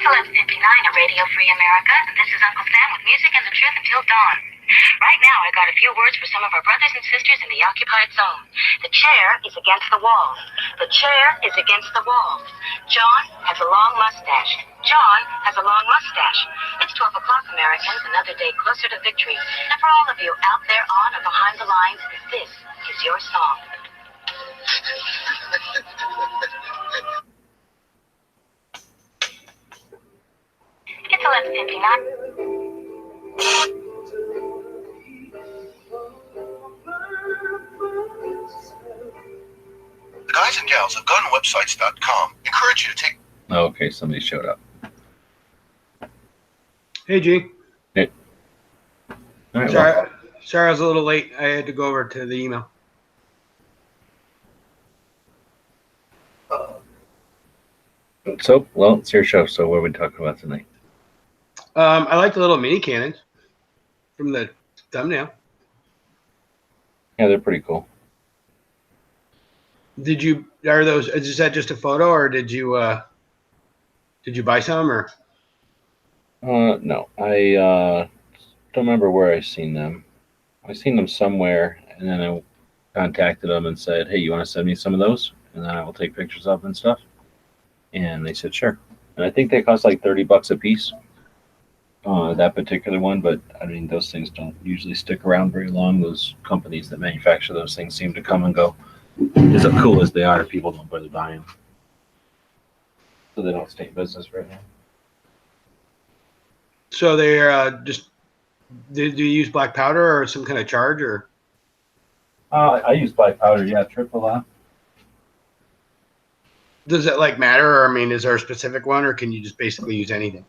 It's 11:59 at Radio Free America, and this is Uncle Sam with music and the truth until dawn. Right now, I got a few words for some of our brothers and sisters in the occupied zone. The chair is against the wall. The chair is against the wall. John has a long mustache. John has a long mustache. It's 12 o'clock, Americans, another day closer to victory. And for all of you out there on or behind the lines, this is your song. It's 11:59. The guys and gals of gunwebsites.com encourage you to take... Okay, somebody showed up. Hey, G. Hey. All right, Sorry, I was a little late. I had to go over to the email. So, well, it's your show. So what are we talking about tonight? I like the little mini cannons from the thumbnail. Yeah, they're pretty cool. Is that just a photo, or did you buy some, or? No, I don't remember where I seen them. I seen them somewhere, and then I contacted them and said, "Hey, you want to send me some of those, and then I will take pictures of them and stuff." And they said, "Sure." And I think they cost like $30 a piece. That particular one, but I mean, those things don't usually stick around very long. Those companies that manufacture those things seem to come and go. As cool as they are, people don't really buy them, so they don't stay in business right now. So they're just. Do you use black powder or some kind of charge, or? I use black powder, yeah, triple F. Does it like matter, or I mean, is there a specific one, or can you just basically use anything?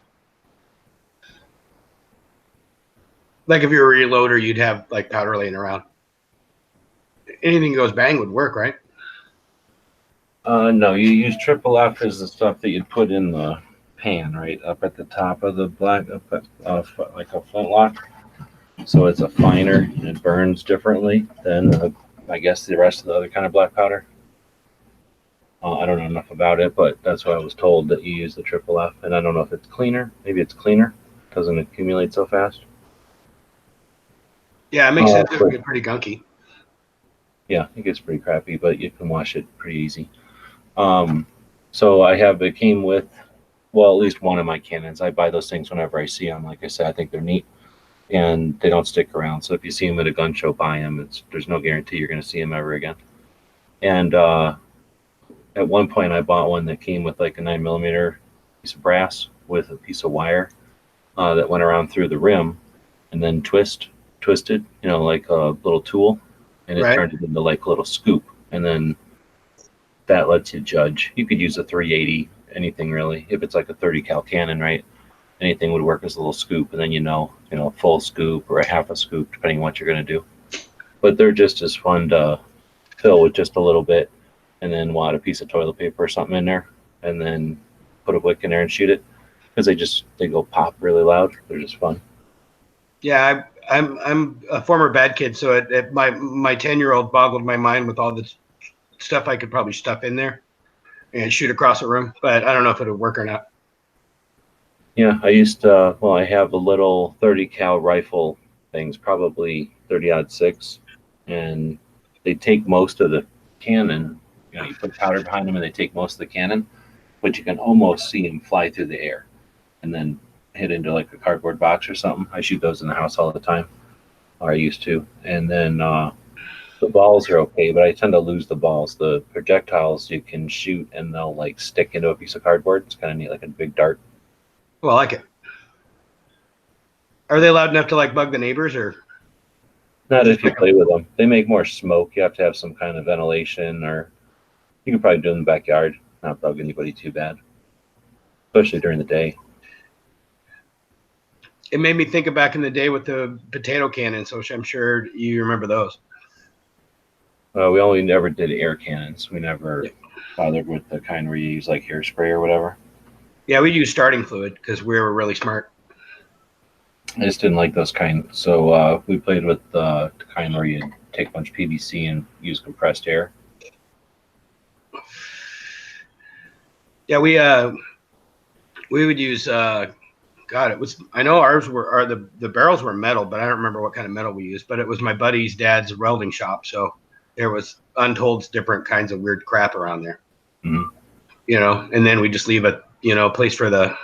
Like if you're a reloader, you'd have like powder laying around. Anything that goes bang would work, right? No, you use triple F as the stuff that you'd put in the pan, right up at the top of the black, like a flintlock. So it's a finer and it burns differently than I guess the rest of the other kind of black powder. I don't know enough about it, but that's what I was told, that you use the triple F, and I don't know if it's cleaner. Maybe it's cleaner, doesn't accumulate so fast. Yeah, it makes sense. It would get pretty gunky. Yeah, it gets pretty crappy, but you can wash it pretty easy. So it came with, well, at least one of my cannons. I buy those things whenever I see them. Like I said, I think they're neat, and they don't stick around. So if you see them at a gun show, buy them. There's no guarantee you're going to see them ever again. And at one point, I bought one that came with like a 9mm piece of brass with a piece of wire that went around through the rim, and then twisted, like a little tool, and it turned it into like a little scoop, and then that lets you judge. You could use a 380, anything really. If it's like a 30 cal cannon, right? Anything would work as a little scoop, and then a full scoop or a half a scoop, depending on what you're going to do. But they're just as fun to fill with just a little bit, and then wad a piece of toilet paper or something in there, and then put a wick in there and shoot it, because they go pop really loud. They're just fun. Yeah, I'm a former bad kid, so my 10-year-old boggled my mind with all the stuff I could probably stuff in there and shoot across a room, but I don't know if it would work or not. Yeah, I have a little 30 cal rifle things, probably 30-06, and they take most of the cannon. You put powder behind them and they take most of the cannon, but you can almost see them fly through the air and then hit into like a cardboard box or something. I shoot those in the house all the time, or I used to. And then the balls are okay, but I tend to lose the balls. The projectiles you can shoot and they'll like stick into a piece of cardboard. It's kind of neat, like a big dart. Well, I like it. Are they loud enough to like bug the neighbors, or? Not if you play with them. They make more smoke. You have to have some kind of ventilation, or you can probably do it in the backyard. Not bug anybody too bad, especially during the day. It made me think of back in the day with the potato cannon, so I'm sure you remember those. We only never did air cannons. We never bothered with the kind where you use like hairspray or whatever. Yeah, we used starting fluid because we were really smart. I just didn't like those kind. So we played with the kind where you take a bunch of PVC and use compressed air. Yeah, We would use God, it was. I know ours were, the barrels were metal, but I don't remember what kind of metal we used. But it was my buddy's dad's welding shop, so there was untold different kinds of weird crap around there. Mm-hmm. You know, and then we just leave a place for the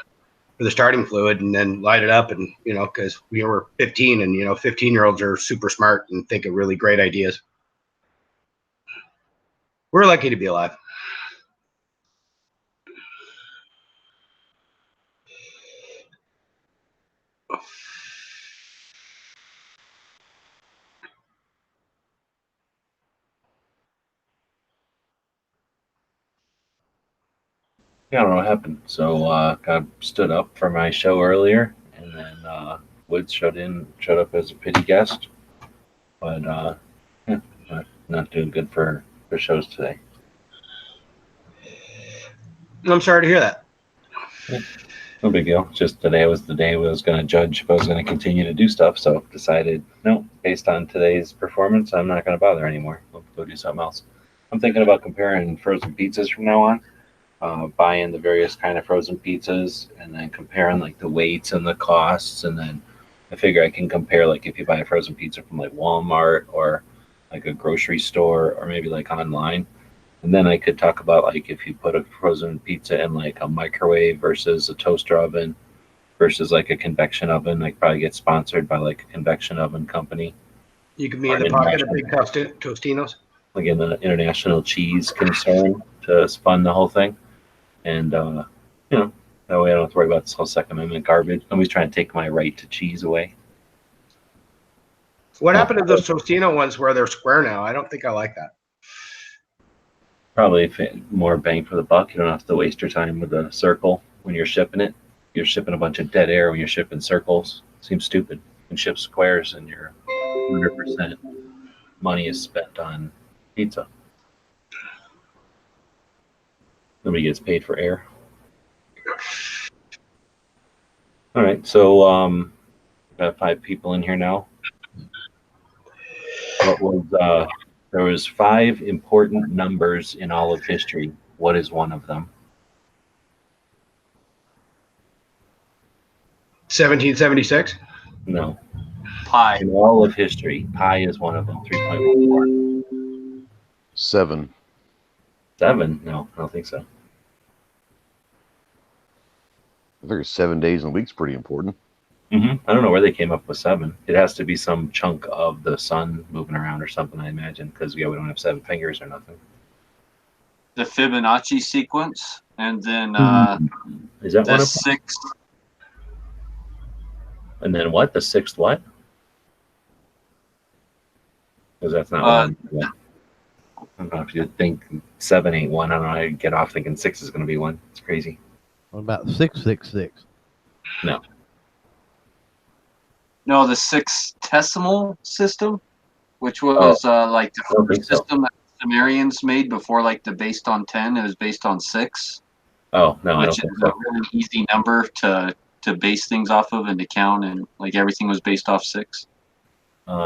starting fluid, and then light it up, and because we were 15, and 15-year-olds are super smart and think of really great ideas. We're lucky to be alive. Yeah, I don't know what happened. So got stood up for my show earlier, and then Woods showed up as a pity guest. But yeah, not doing good for shows today. I'm sorry to hear that. Yeah, no big deal. Just today was the day I was going to judge if I was going to continue to do stuff. So decided, no, based on today's performance, I'm not going to bother anymore. I'll go do something else. I'm thinking about comparing frozen pizzas from now on. Buying the various kind of frozen pizzas and then comparing like the weights and the costs, and then I figure I can compare like if you buy a frozen pizza from like Walmart or like a grocery store or maybe like online, and then I could talk about like if you put a frozen pizza in like a microwave versus a toaster oven versus like a convection oven. I probably get sponsored by like a convection oven company. You could be in the pocket of big Tostinos. Again, the international cheese concern to fund the whole thing. And, that way I don't have to worry about this whole Second Amendment garbage. Nobody's trying to take my right to cheese away. What happened to those Tostino ones where they're square now? I don't think I like that. Probably more bang for the buck. You don't have to waste your time with a circle when you're shipping it. You're shipping a bunch of dead air when you're shipping circles. Seems stupid. You can ship squares and your 100% money is spent on pizza. Nobody gets paid for air. All right, so got 5 people in here now. There was 5 important numbers in all of history. What is one of them? 1776. No. Pi. In all of history, pi is one of them. 3.14. 7. 7? No, I don't think so. I figure 7 days in a week's pretty important. I don't know where they came up with 7. It has to be some chunk of the sun moving around or something, I imagine, because we don't have 7 fingers or nothing. The Fibonacci sequence, and then is that the one of 6. And then what? The 6th what? Because that's not one. I don't know if you think 7 ain't one. I don't know how you get off thinking 6 is going to be one. It's crazy. What about 666? No. No, the sextesimal system, which was like the first system that Sumerians made before like the based on 10. It was based on 6. Oh, no, I don't which think is so. a really easy number to base things off of and to count, and like everything was based off 6.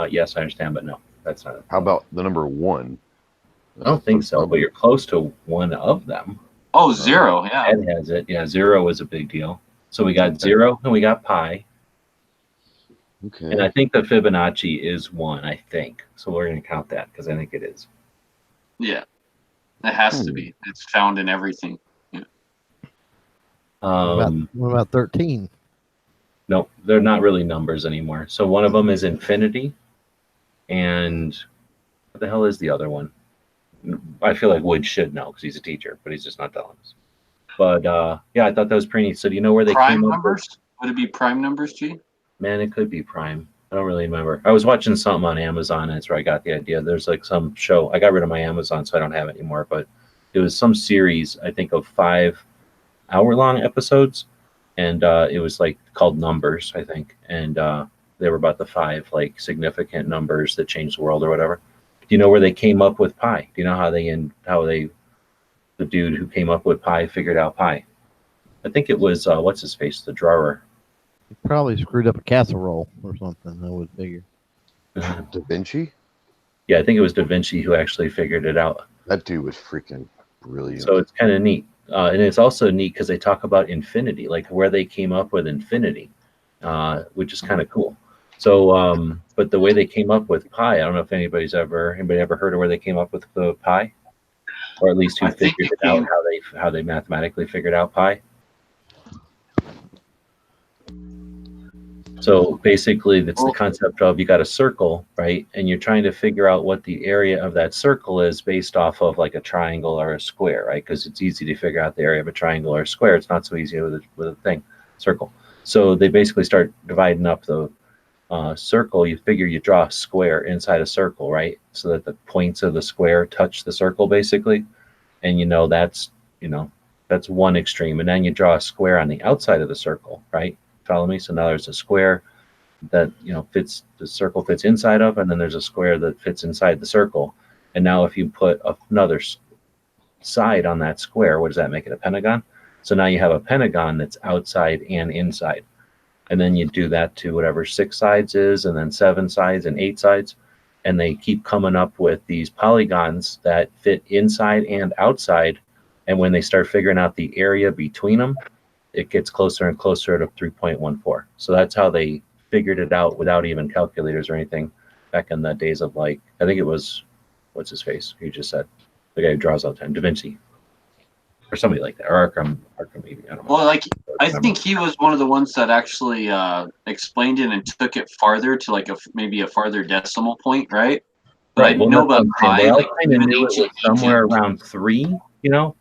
Yes, I understand, but no, that's not it. How about the number 1? I don't think so, but you're close to one of them. Oh, 0, yeah. Ed has it. Yeah, 0 was a big deal. So we got 0 and we got pi. Okay. And I think the Fibonacci is 1, I think. So we're going to count that because I think it is. Yeah. It has to be. It's found in everything. Yeah. What about 13? No, they're not really numbers anymore. So one of them is infinity. And what the hell is the other one? I feel like Wood should know because he's a teacher, but he's just not telling us. But yeah, I thought that was pretty neat. So do you know where they prime came numbers? up Would it be prime numbers, G? Man, it could be prime. I don't really remember. I was watching something on Amazon, and that's where I got the idea. There's like some show. I got rid of my Amazon, so I don't have it anymore. But it was some series, I think, of 5-hour-long episodes, and it was like called Numbers, I think, and they were about the 5 like significant numbers that changed the world or whatever. Do you know where they came up with pi? Do you know how the dude who came up with pi figured out pi? I think it was what's his face, the drawer. He probably screwed up a casserole or something, I would figure. Da Vinci? Yeah, I think it was Da Vinci who actually figured it out. That dude was freaking brilliant. So it's kind of neat. And it's also neat because they talk about infinity, like where they came up with infinity, which is kind of cool. So, but the way they came up with pi, I don't know if anybody ever heard of where they came up with the pi, or at least who I think figured it it out, came. how they mathematically figured out pi. So basically, that's the Well, concept of you got a circle, right? And you're trying to figure out what the area of that circle is based off of like a triangle or a square, right? Because it's easy to figure out the area of a triangle or a square. It's not so easy with a thing, circle. So they basically start dividing up the circle. You figure you draw a square inside a circle, right? So that the points of the square touch the circle, basically. And you know that's one extreme. And then you draw a square on the outside of the circle, right? Follow me? So now there's a square that fits, the circle fits inside of, and then there's a square that fits inside the circle. And now if you put another side on that square, what does that make it? A pentagon? So now you have a pentagon that's outside and inside. And then you do that to whatever 6 sides is, and then 7 sides and 8 sides. And they keep coming up with these polygons that fit inside and outside. And when they start figuring out the area between them, it gets closer and closer to 3.14. So that's how they figured it out without even calculators or anything back in the days of, like, I think it was, what's his face? You just said the guy who draws all the time, Da Vinci or somebody like that, or Archimedes. I don't know. well, like I think he was one of the ones that actually explained it and took it farther to like maybe a farther decimal point, right? But Right. I Well, know that's what about I'm saying. pi, They all like kind of even knew it ancient was somewhere Egypt. around 3,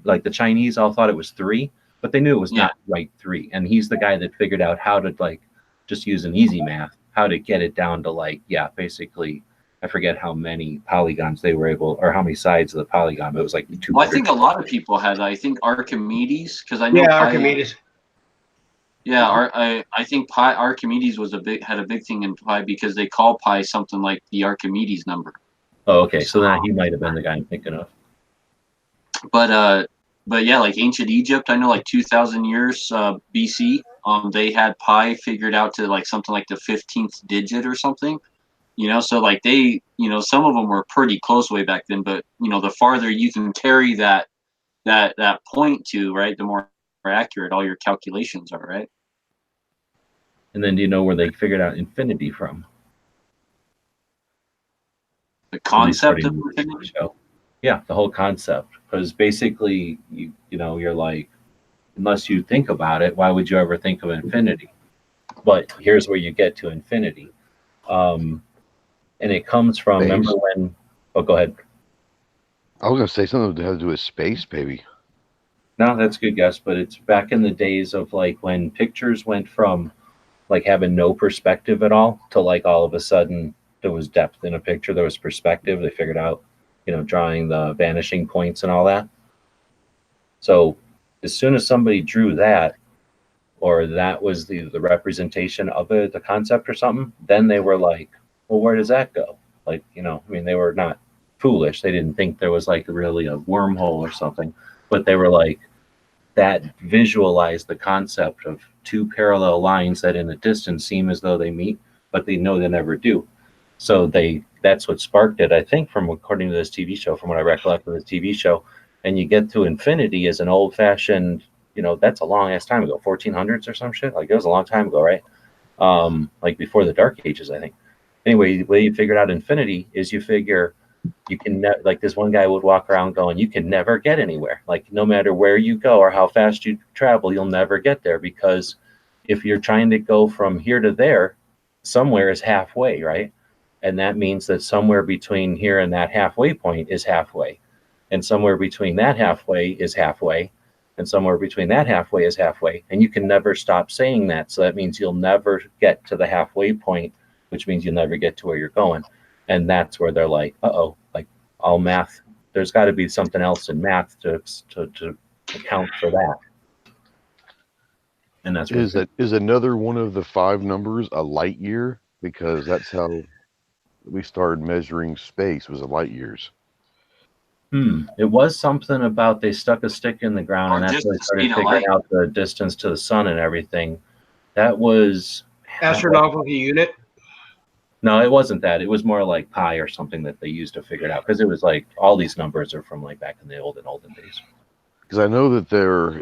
like the Chinese all thought it was 3, but they knew it was Yeah. not right 3. And he's the guy that figured out how to, like, just use an easy math, how to get it down to, like, basically, I forget how many polygons they were able, or how many sides of the polygon, but it was like 200. Well, I think a lot of people had. I think Archimedes, because I know Yeah, pi. Archimedes. Yeah, I think pi Archimedes had a big thing in pi because they call pi something like the Archimedes number. Oh, okay. So then he might have been the guy I'm thinking of. But yeah, like ancient Egypt, I know like 2,000 years BC, they had pi figured out to like something like the 15th digit or something. So like they, some of them were pretty close way back then, but the farther you can carry that point to, right, the more accurate all your calculations are, right? And then do you know where they figured out infinity from? The At least concept of according to the infinity. show. Yeah, the whole concept. Because basically, you're like, unless you think about it, why would you ever think of infinity? But here's where you get to infinity. And it comes from, Space? remember when, oh, go ahead. I was gonna say something that had to do with space, maybe. No, that's a good guess, but it's back in the days of like when pictures went from like having no perspective at all to like all of a sudden there was depth in a picture, there was perspective. They figured out, drawing the vanishing points and all that. So as soon as somebody drew that, or that was the representation of it, the concept or something, then they were like, well, where does that go? Like, I mean, they were not foolish. They didn't think there was like really a wormhole or something, but they were like, that visualized the concept of 2 parallel lines that in the distance seem as though they meet, but they know they never do. So that's what sparked it, I think, from according to this TV show, from what I recollect of this TV show. And you get to infinity as an old fashioned, that's a long ass time ago, 1400s or some shit. Like it was a long time ago, right? Like before the Dark Ages, I think. Anyway, the way you figured out infinity is you figure you can like this one guy would walk around going, you can never get anywhere. Like no matter where you go or how fast you travel, you'll never get there, because if you're trying to go from here to there, somewhere is halfway, right? And that means that somewhere between here and that halfway point is halfway, and somewhere between that halfway is halfway, and somewhere between that halfway is halfway, and you can never stop saying that. So that means you'll never get to the halfway point, which means you'll never get to where you're going. And that's where they're like, uh-oh, like all math, there's got to be something else in math to account for that. And that's Is another one of the 5 numbers a light year? Because that's how we started measuring space, was a light years. It was something about they stuck a stick in the ground, Or and that's just where the they started speed of figuring light. out the distance to the sun and everything. That was Astronomical unit. no, it wasn't that. It was more like pi or something that they used to figure it out, because it was like all these numbers are from like back in the olden days. Because I know that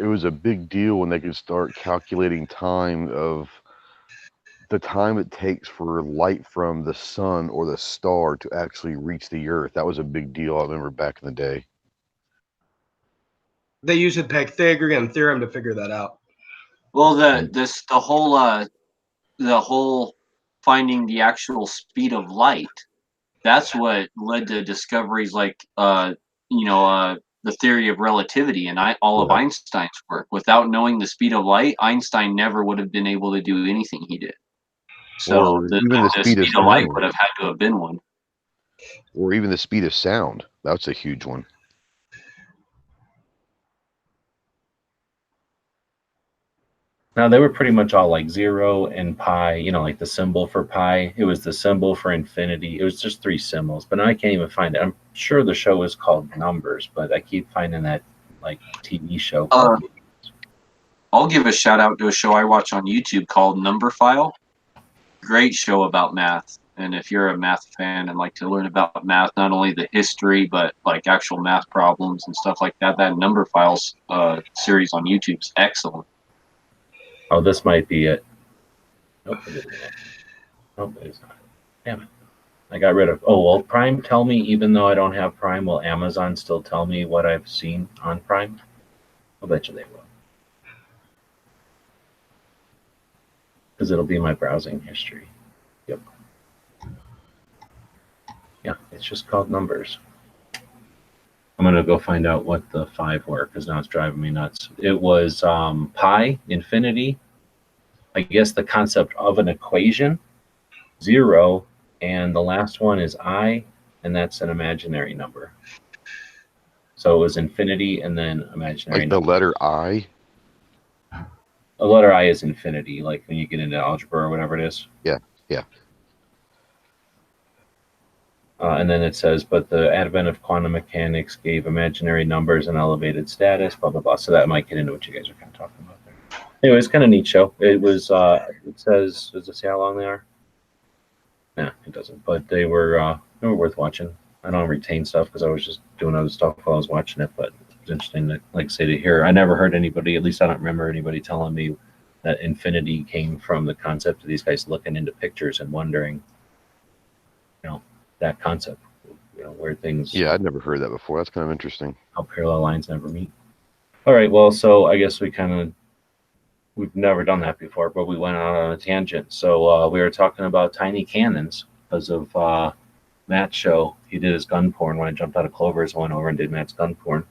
it was a big deal when they could start calculating time of the time it takes for light from the sun or the star to actually reach the earth. That was a big deal. I remember back in the day. They use the Pythagorean theorem to figure that out. Well, the whole finding the actual speed of light. That's what led to discoveries like the theory of relativity and all of Yeah. Einstein's work. Without knowing the speed of light, Einstein never would have been able to do anything he did. So Or even the the speed of speed of light sound. would have had to have been one. Or even the speed of sound. That's a huge one. Now they were pretty much all like 0 and pi, like the symbol for pi. It was the symbol for infinity. It was just 3 symbols, but now I can't even find it. I'm sure the show is called Numbers, but I keep finding that like TV show called. I'll give a shout out to a show I watch on YouTube called Number File. Great show about math. And if you're a math fan and like to learn about math, not only the history, but like actual math problems and stuff like that, that Number Files series on YouTube is excellent. Oh, this might be it. Nope, it isn't it. Nope, it is not. Damn it. I got rid of. Oh, will Prime tell me, even though I don't have Prime, will Amazon still tell me what I've seen on Prime? I'll bet you they will. Because it'll be my browsing history. Yep. Yeah, it's just called Numbers. I'm going to go find out what the 5 were, because now it's driving me nuts. It was pi, infinity, I guess the concept of an equation, 0, and the last one is I, and that's an imaginary number. So it was infinity and then imaginary Like the number. letter I. The letter I is infinity, like when you get into algebra or whatever it is. Yeah, yeah. And then it says, but the advent of quantum mechanics gave imaginary numbers an elevated status, blah, blah, blah. So that might get into what you guys are kind of talking about there. Anyway, it's kind of neat show. It was, it says, does it say how long they are? Nah, it doesn't. But they were worth watching. I don't retain stuff because I was just doing other stuff while I was watching it, but it was interesting to, like, say, to hear. I never heard anybody, at least I don't remember anybody telling me that infinity came from the concept of these guys looking into pictures and wondering, that concept, where things. Yeah, I'd never heard that before. That's kind of interesting. How parallel lines never meet. All right, well, so I guess we've never done that before, but we went out on a tangent. So we were talking about tiny cannons because of Matt's show. He did his gun porn when I jumped out of Clover's. I went over and did Matt's gun porn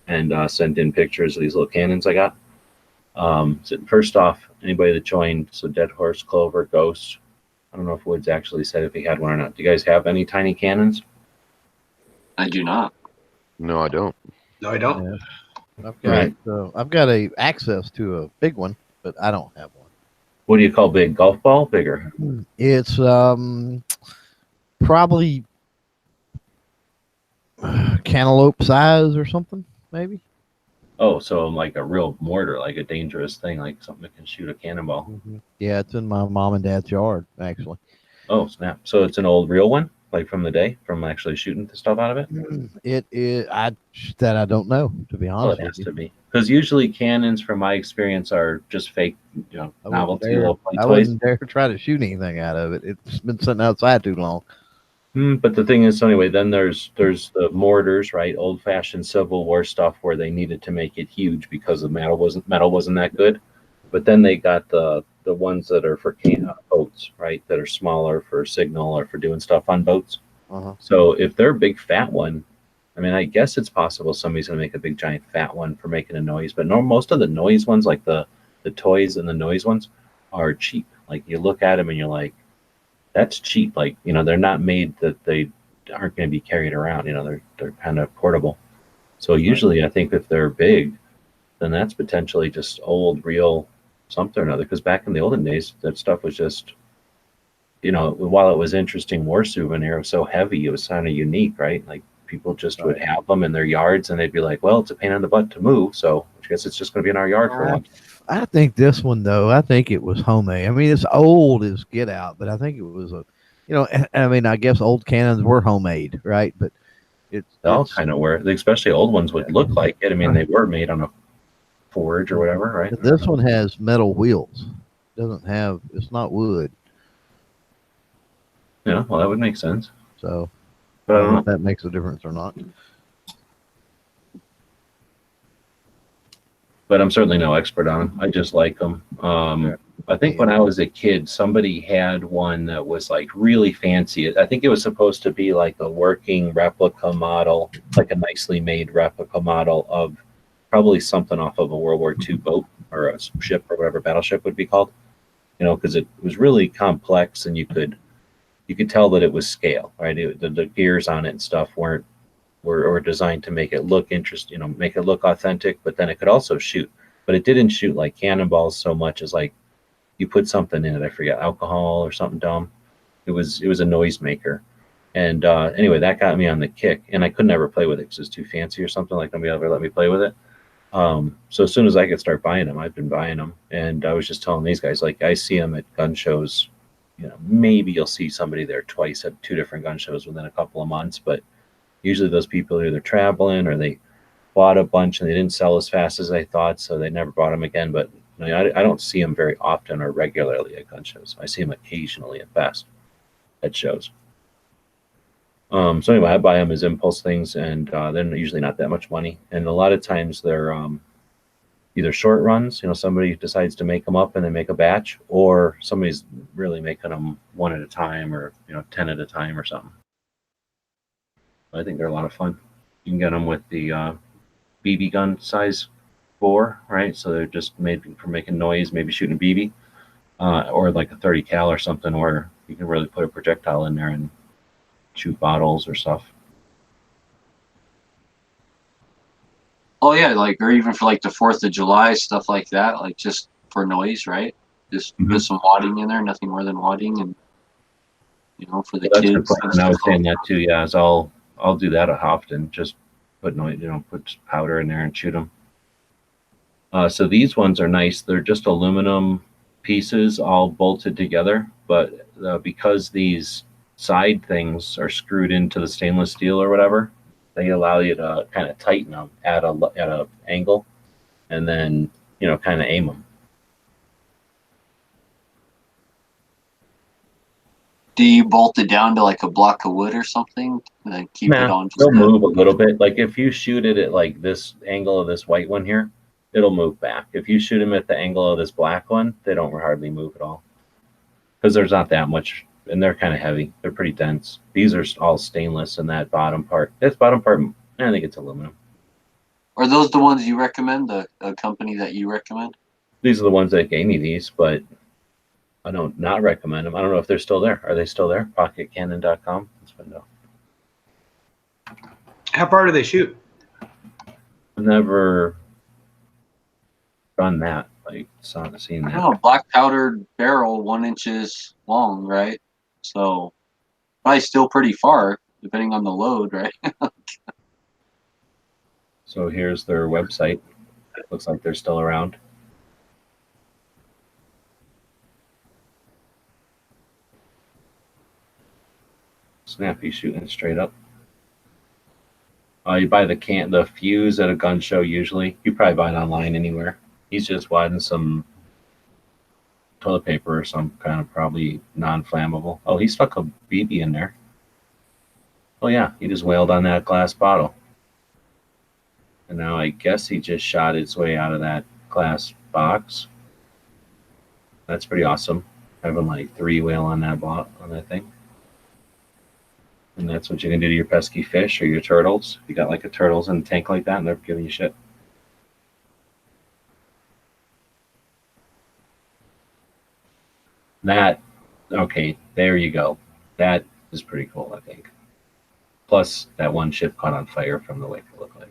and sent in pictures of these little cannons I got. So first off, anybody that joined, so Dead Horse, Clover, Ghost. I don't know if Woods actually said if he had one or not. Do you guys have any tiny cannons? I do not. No, I don't. No, I don't. Yeah. I've got a access to a big one, but I don't have one. What do you call big? Golf ball? Bigger? It's probably cantaloupe size or something, maybe. Oh, so like a real mortar, like a dangerous thing, like something that can shoot a cannonball. Mm-hmm. Yeah, it's in my mom and dad's yard, actually. Oh, snap. So it's an old real one, like from the day, from actually shooting the stuff out of it? It is, I don't know, to be honest. It has to be. Because usually cannons, from my experience, are just fake, novelty little play I toys. wouldn't dare try to shoot anything out of it. It's been sitting outside too long. But the thing is, so anyway, then there's the mortars, right? Old-fashioned Civil War stuff where they needed to make it huge because the metal wasn't that good. But then they got the ones that are for boats, right? That are smaller for signal or for doing stuff on boats. Uh-huh. So if they're a big fat one, I mean, I guess it's possible somebody's gonna make a big giant fat one for making a noise. But most of the noise ones, like the toys and the noise ones, are cheap. Like you look at them and you're like, that's cheap. Like, they're not made that they aren't going to be carried around. They're kind of portable. So usually I think if they're big, then that's potentially just old, real something or another. Because back in the olden days, that stuff was just, while it was interesting war souvenir, it was so heavy, it was kind of unique, right? Like people just would have them in their yards and they'd be like, well, it's a pain in the butt to move. So I guess it's just going to be in our yard for a while. I think this one, though, I think it was homemade. I mean, it's old as get out, but I think it was I mean, I guess old cannons were homemade, right? But It's They all kind of were, especially old ones would look like it. I mean, they were made on a forge or whatever, right? This one has metal wheels. Doesn't have. It's not wood. Yeah, well, that would make sense. So But I I don't know don't if that makes a difference or not. But I'm certainly no expert on them. I just like them. I think when I was a kid, somebody had one that was like really fancy. I think it was supposed to be like a working replica model, like a nicely made replica model of probably something off of a World War II boat or a ship or whatever battleship would be called. You know, because it was really complex and you could tell that it was scale, right? The gears on it and stuff were designed to make it look interesting, you know, make it look authentic, but then it could also shoot. But it didn't shoot like cannonballs so much as like you put something in it. I forget, alcohol or something dumb. It was a noisemaker. And anyway, that got me on the kick, and I could never play with it because it's too fancy or something. Like nobody ever let me play with it. So as soon as I could start buying them, I've been buying them. And I was just telling these guys, like I see them at gun shows. You know, maybe you'll see somebody there twice at 2 different gun shows within a couple of months, but usually those people are either traveling or they bought a bunch and they didn't sell as fast as they thought, so they never bought them again. But you know, I don't see them very often or regularly at gun shows. I see them occasionally at best at shows. So anyway, I buy them as impulse things, and they're usually not that much money. And a lot of times they're either short runs, you know, somebody decides to make them up and then make a batch, or somebody's really making them one at a time, or you know, 10 at a time or something. I think they're a lot of fun. You can get them with the BB gun size bore, right? So they're just made for making noise, maybe shooting a BB, or like a 30 cal or something, where you can really put a projectile in there and shoot bottles or stuff. Oh yeah, like, or even for like the 4th of July, stuff like that, like just for noise, right? Just put some wadding in there, nothing more than wadding, and you know, for the Well, that's a good kids. point. And I was saying that too. Yeah, is I'll do that often. Just put noise, you know, put powder in there and shoot them. So these ones are nice. They're just aluminum pieces all bolted together, but because these side things are screwed into the stainless steel or whatever, they allow you to kind of tighten them at a angle, and then you know, kind of aim them. Do you bolt it down to like a block of wood or something, and then keep it on? They'll move a little bit. Like if you shoot it at like this angle of this white one here, it'll move back. If you shoot them at the angle of this black one, they don't hardly move at all, because there's not that much, and they're kind of heavy. They're pretty dense. These are all stainless, and that bottom part, I think it's aluminum. Are those the ones you recommend? The company that you recommend? These are the ones that gave me these, but I don't not recommend them. I don't know if they're still there. Are they still there? Pocketcannon.com. Let's find out. How far do they shoot? I've never done that. Like, seen that. Oh, black powdered barrel, 1 inches long, right? So probably still pretty far, depending on the load, right? So here's their website. Looks like they're still around. Snappy shooting straight up. You buy the fuse at a gun show usually. You probably buy it online anywhere. He's just wadding some toilet paper or some kind of probably non-flammable. Oh, he stuck a BB in there. Oh yeah, he just wailed on that glass bottle. And now I guess he just shot its way out of that glass box. That's pretty awesome. Having like 3 whale on that thing. And that's what you can do to your pesky fish or your turtles. You got like a turtles in a tank like that, and they're giving you shit. Okay, there you go. That is pretty cool, I think. Plus, that one ship caught on fire from the way it looked like.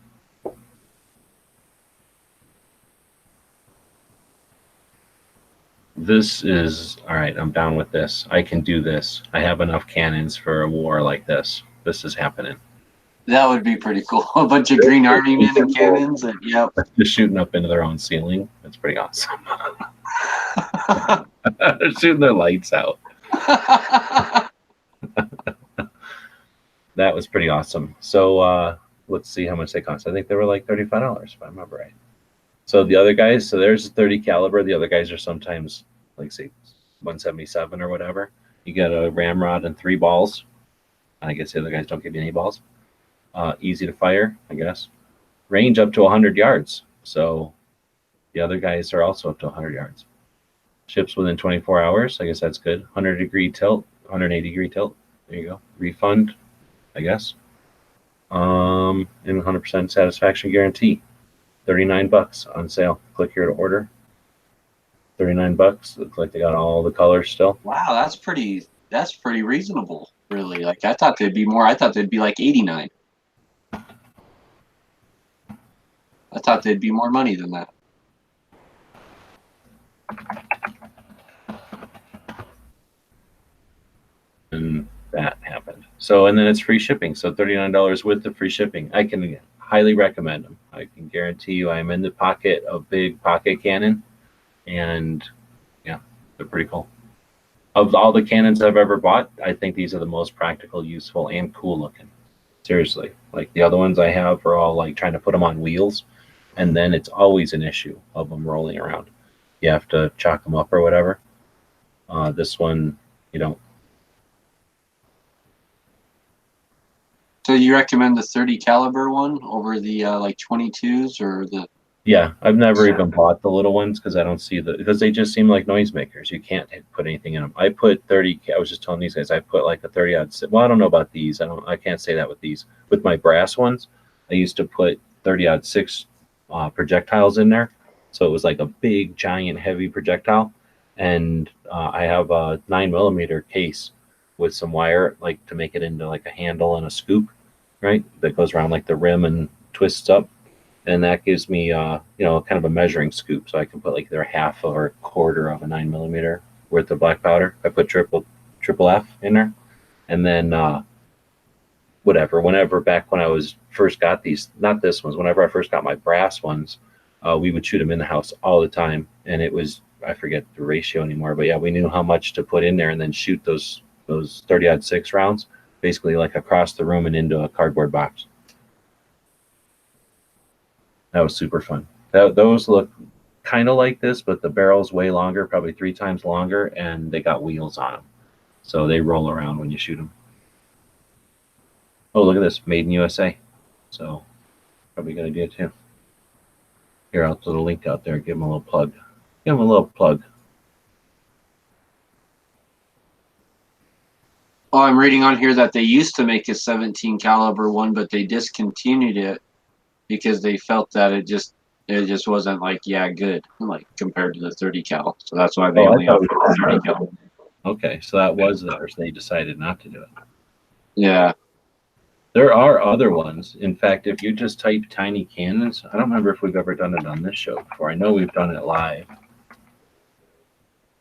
This is, all right, I'm down with this. I can do this. I have enough cannons for a war like this. This is happening. That would be pretty cool. A bunch of green army men and cannons, and yep. Just shooting up into their own ceiling. That's pretty awesome. They're shooting their lights out. that was pretty awesome. So let's see how much they cost. I think they were like $35 if I remember right. So the other guys, so there's 30 caliber. The other guys are sometimes like say 177 or whatever. You get a ramrod and 3 balls. I guess the other guys don't give you any balls. Easy to fire, I guess. Range up to 100 yards. So the other guys are also up to 100 yards. Ships within 24 hours. I guess that's good. 100-degree tilt, 180-degree tilt. There you go. Refund, I guess. And 100% satisfaction guarantee. $39 on sale. Click here to order. $39. Looks like they got all the colors still. Wow, that's pretty reasonable, really. Like I thought they'd be more. I thought they'd be like 89. I thought they'd be more money than that. And that happened. So, and then it's free shipping. So $39 with the free shipping. I can highly recommend them. I can guarantee you I'm in the pocket of big pocket cannon. And yeah, they're pretty cool. Of all the cannons I've ever bought, I think these are the most practical, useful, and cool looking. Seriously. Like the other ones I have are all like trying to put them on wheels. And then it's always an issue of them rolling around. You have to chalk them up or whatever. This one, you don't. So you recommend the 30 caliber one over the like 22s or the? Yeah, I've never even bought the little ones because I don't see because they just seem like noisemakers. You can't put anything in them. I put 30. I was just telling these guys I put like a 30-06. Well, I don't know about these. I can't say that with these. With my brass ones, I used to put 30-06 projectiles in there, so it was like a big, giant, heavy projectile. And I have a 9mm case with some wire, like to make it into like a handle and a scoop, right? That goes around like the rim and twists up. And that gives me, kind of a measuring scoop, so I can put like either half or a quarter of a 9mm worth of black powder. I put triple F in there, and then whenever back when I was first got these, not this ones, whenever I first got my brass ones, we would shoot them in the house all the time, and it was, I forget the ratio anymore, but yeah, we knew how much to put in there and then shoot those 30-06 rounds basically like across the room and into a cardboard box. That was super fun. Those look kind of like this, but the barrel's way longer, probably 3 times longer, and they got wheels on them. So they roll around when you shoot them. Oh, look at this. Made in USA. So probably a good idea too. Here, I'll put a link out there. Give them a little plug. Give them a little plug. Oh, I'm reading on here that they used to make a 17 caliber one, but they discontinued it because they felt that it just wasn't like good like compared to the 30 cal. So that's why they only offered the 30 cal. Okay, so that was theirs. They decided not to do it. Yeah. There are other ones. In fact, if you just type tiny cannons, I don't remember if we've ever done it on this show before. I know we've done it live.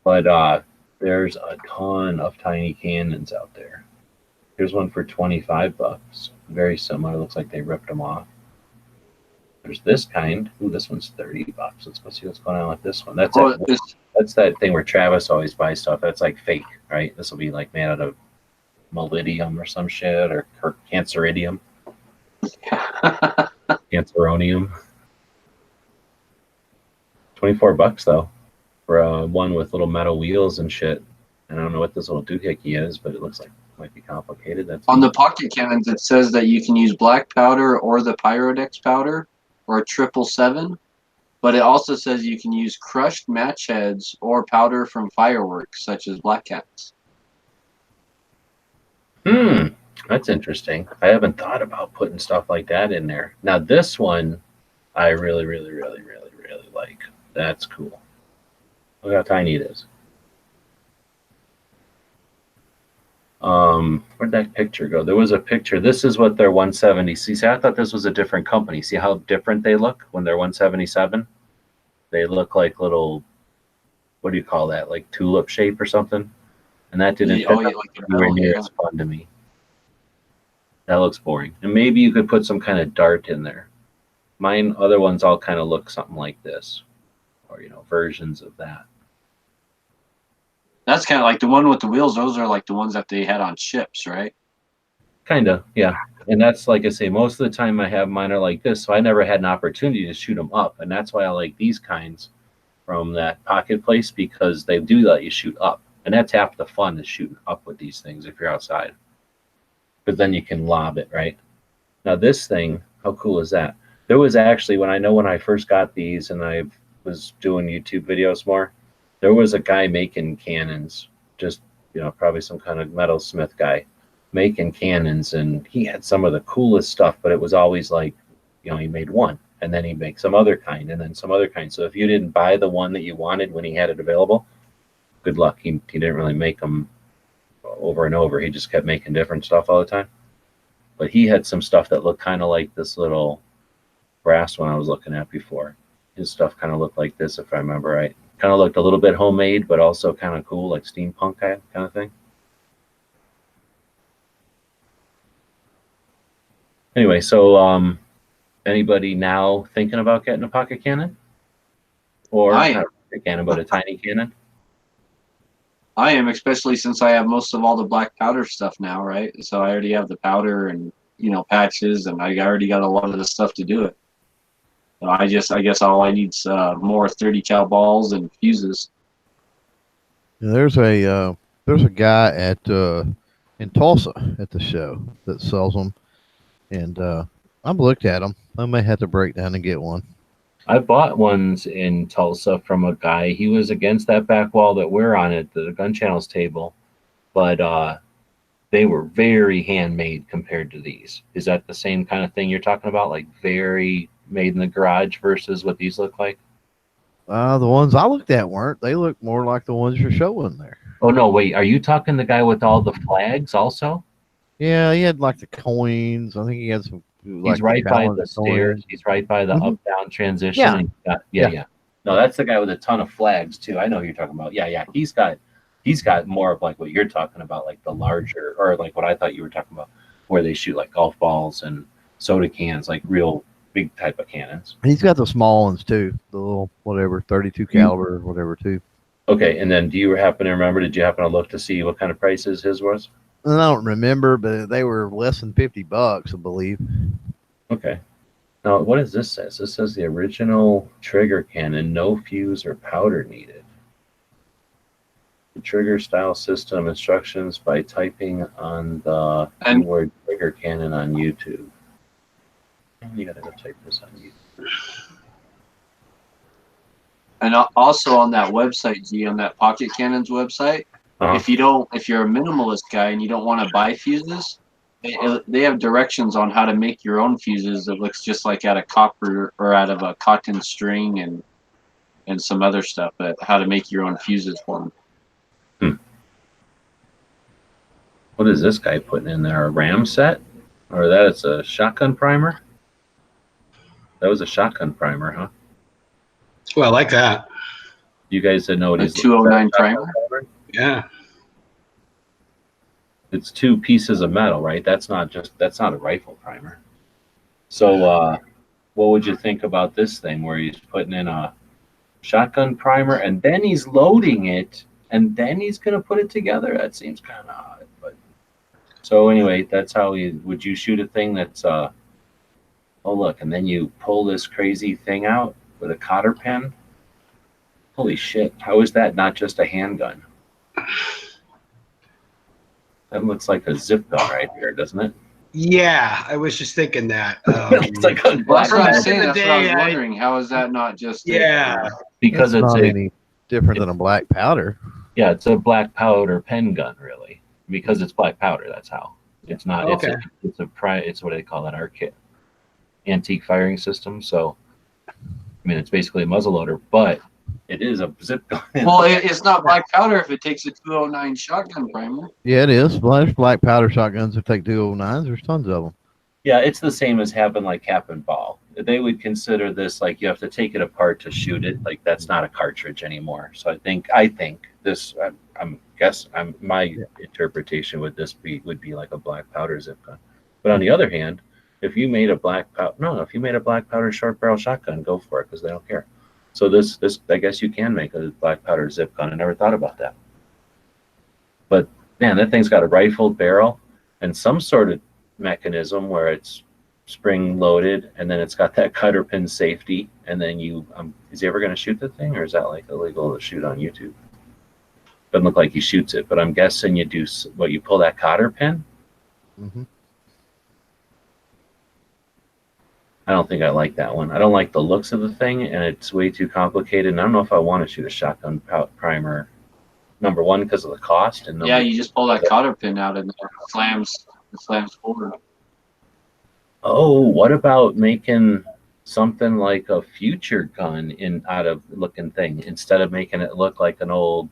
But there's a ton of tiny cannons out there. Here's one for $25. Very similar. Looks like they ripped them off. There's this kind. Ooh, this one's $30. Let's go see what's going on with this one. That's that thing where Travis always buys stuff. That's like fake, right? This will be like made out of molybdenum or some shit, or canceridium. Canceronium. $24 though for one with little metal wheels and shit. And I don't know what this little doohickey is, but it looks like it might be complicated. That's on the pocket cannons. It says that you can use black powder or the Pyrodex powder or 777, but it also says you can use crushed match heads or powder from fireworks such as black cats. That's interesting. I haven't thought about putting stuff like that in there. Now this one, I really, really, really, really, really like. That's cool. Look how tiny it is. Where'd that picture go? There was a picture. This is what their 170. See, I thought this was a different company. See how different they look when they're 177? They look like little, what do you call that? Like tulip shape or something? And that didn't fit anywhere near as fun to me. That looks boring. And maybe you could put some kind of dart in there. Mine, other ones all kind of look something like this, or versions of that. That's kind of like the one with the wheels. Those are like the ones that they had on ships, right? Kind of, yeah. And that's like I say, most of the time I have mine are like this, so I never had an opportunity to shoot them up, and that's why I like these kinds from that pocket place, because they do let you shoot up, and that's half the fun is shooting up with these things if you're outside, because then you can lob it right. Now this thing, how cool is that? There was actually when I first got these and I was doing YouTube videos more, there was a guy making cannons, just probably some kind of metalsmith guy making cannons, and he had some of the coolest stuff, but it was always like, he made one and then he'd make some other kind and then some other kind. So if you didn't buy the one that you wanted when he had it available, good luck. He didn't really make them over and over. He just kept making different stuff all the time. But he had some stuff that looked kind of like this little brass one I was looking at before. His stuff kind of looked like this, if I remember right. Kind of looked a little bit homemade, but also kind of cool, like steampunk kind of thing. Anyway, so anybody now thinking about getting a pocket cannon? Or not a pocket cannon, but a tiny cannon? I am, especially since I have most of all the black powder stuff now, right? So I already have the powder and patches, and I already got a lot of the stuff to do it. So I guess all I need is more 30 cal balls and fuses. There's a guy at in Tulsa at the show that sells them, and I've looked at them. I may have to break down and get one. I bought ones in Tulsa from a guy. He was against that back wall that we're on at the gun channels table, but they were very handmade compared to these. Is that the same kind of thing you're talking about? Like very made in the garage versus what these look like? The ones I looked at weren't. They look more like the ones you're showing there. Oh, no, wait. Are you talking the guy with all the flags also? Yeah, he had like the coins. I think he had some. Like he's right by the stairs. He's right by the up-down transition. Yeah. No, that's the guy with a ton of flags too. I know who you're talking about. Yeah. He's got more of like what you're talking about, like the larger, or like what I thought you were talking about, where they shoot like golf balls and soda cans, like real big type of cannons. He's got the small ones too, the little whatever 32 caliber or whatever too. Okay, and then do you happen to remember? Did you happen to look to see what kind of prices his was? And I don't remember, but they were less than $50, I believe. Okay. Now, what does this say? This says the original trigger cannon, no fuse or powder needed. The trigger style system instructions by typing on the keyword trigger cannon on YouTube. You gotta go type this on YouTube. And also on that website, G, on that Pocket Cannons website, if you're a minimalist guy and you don't want to buy fuses, they have directions on how to make your own fuses that looks just like out of copper or out of a cotton string and some other stuff, but how to make your own fuses for them. What is this guy putting in there? A RAM set? Or that is a shotgun primer? That was a shotgun primer, huh? Well, I like that. You guys didn't know what he's 209 primer? Yeah. It's two pieces of metal, right? That's not a rifle primer. So what would you think about this thing where he's putting in a shotgun primer and then he's loading it and then he's gonna put it together? That seems kind of odd, but so anyway, that's how would you shoot a thing that's oh look, and then you pull this crazy thing out with a cotter pen? Holy shit, how is that not just a handgun? That looks like a zip gun right here, doesn't it? Yeah, I was just thinking that. It's like a That's what I'm saying. in the That's what I was day, wondering. How is that not just because it's it's not any different than a black powder. Yeah, it's a black powder pen gun, really, because it's black powder. That's how. It's not. Okay. It's what do they call that? Arcade antique firing system. So, I mean, it's basically a muzzleloader, but it is a zip gun. Well, it's not black powder if it takes a 209 shotgun primer. Yeah, it is. Well, there's black powder shotguns that take 209s. There's tons of them. Yeah, it's the same as having like cap and ball. They would consider this like you have to take it apart to shoot it. Like that's not a cartridge anymore. So I think this. My interpretation would be like a black powder zip gun. But on the other hand, if you made a black powder short barrel shotgun, go for it because they don't care. So this I guess you can make a black powder zip gun. I never thought about that. But man, that thing's got a rifled barrel and some sort of mechanism where it's spring loaded, and then it's got that cutter pin safety, and then you is he ever going to shoot the thing, or is that like illegal to shoot on YouTube? Doesn't look like he shoots it, but I'm guessing you do what, you pull that cotter pin. Mm-hmm. I don't think I like that one. I don't like the looks of the thing, and it's way too complicated, and I don't know if I want to shoot a shotgun primer, number one because of the cost, and Yeah, number you just pull that cotter pin out and it slams forward. Oh, what about making something like a future gun out of looking thing, instead of making it look like an old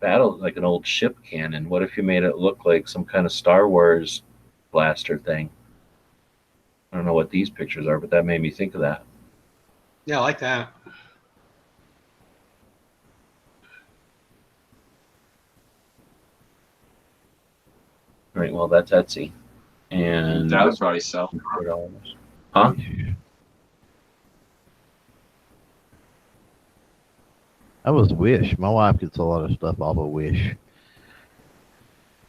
like an old ship cannon? What if you made it look like some kind of Star Wars blaster thing? I don't know what these pictures are, but that made me think of that. Yeah, I like that. All right, well, that's Etsy. And That would probably sell. $4. Huh? That was Wish. My wife gets a lot of stuff off of Wish.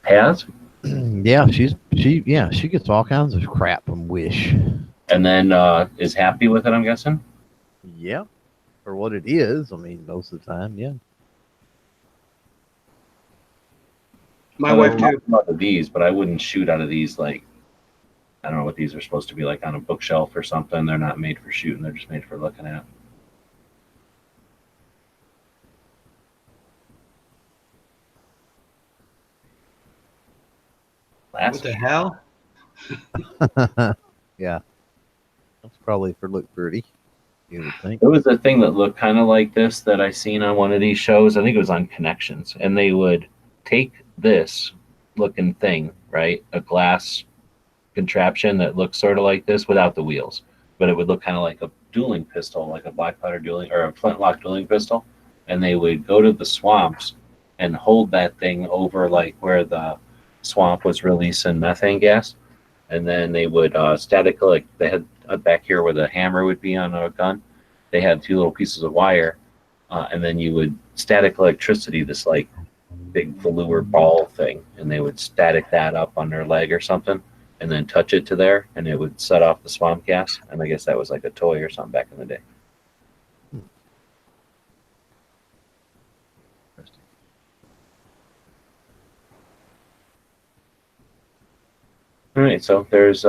Has? Yeah, she gets all kinds of crap from Wish. And then is happy with it, I'm guessing? Yeah. For what it is, I mean, most of the time, yeah. My wife too. Out of these, but I wouldn't shoot out of these. Like, I don't know what these are supposed to be, like on a bookshelf or something. They're not made for shooting. They're just made for looking at. What the hell? Yeah. That's probably for look pretty, you would think. There was a thing that looked kind of like this that I seen on one of these shows. I think it was on Connections, and they would take this looking thing, right, a glass contraption that looks sort of like this without the wheels, but it would look kind of like a dueling pistol, like a black powder dueling or a flintlock dueling pistol, and they would go to the swamps and hold that thing over like where the swamp was releasing methane gas, and then they would static, like they had back here where the hammer would be on a gun, they had two little pieces of wire, and then you would static electricity this like big velour ball thing, and they would static that up on their leg or something, and then touch it to there, and it would set off the swamp gas. And I guess that was like a toy or something back in the day. All right, so there's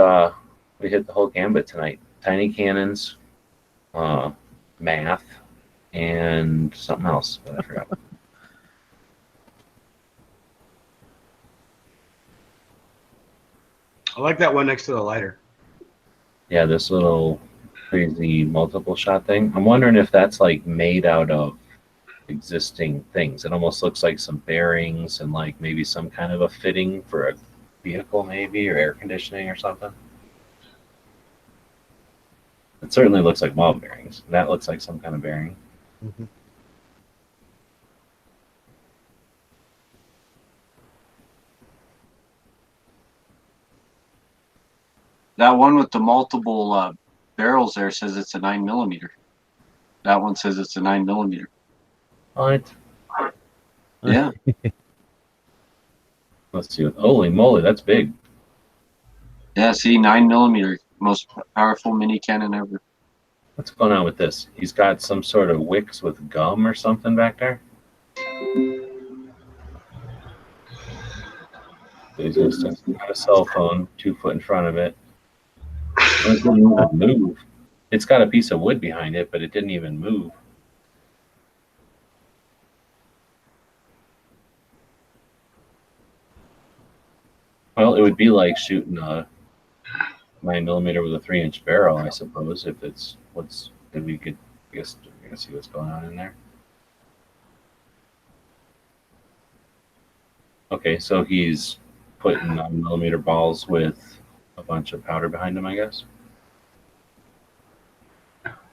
we hit the whole gambit tonight. Tiny cannons, math, and something else that I forgot. I like that one next to the lighter. Yeah, this little crazy multiple shot thing. I'm wondering if that's like made out of existing things. It almost looks like some bearings and like maybe some kind of a fitting for a vehicle, maybe, or air conditioning or something. It certainly looks like ball bearings. That looks like some kind of bearing. Mm-hmm. That one with the multiple barrels there says it's a 9mm. That one says it's a 9mm. What? Yeah. Let's see. Holy moly, that's big. Yeah, see, 9mm, most powerful mini cannon ever. What's going on with this? He's got some sort of wicks with gum or something back there. He's got a cell phone 2 foot in front of it. It didn't even move. It's got a piece of wood behind it, but it didn't even move. Well, it would be like shooting a 9mm with a 3-inch barrel, I suppose. If it's if we could, I guess we're gonna see what's going on in there. Okay, so he's putting 9mm balls with a bunch of powder behind him, I guess.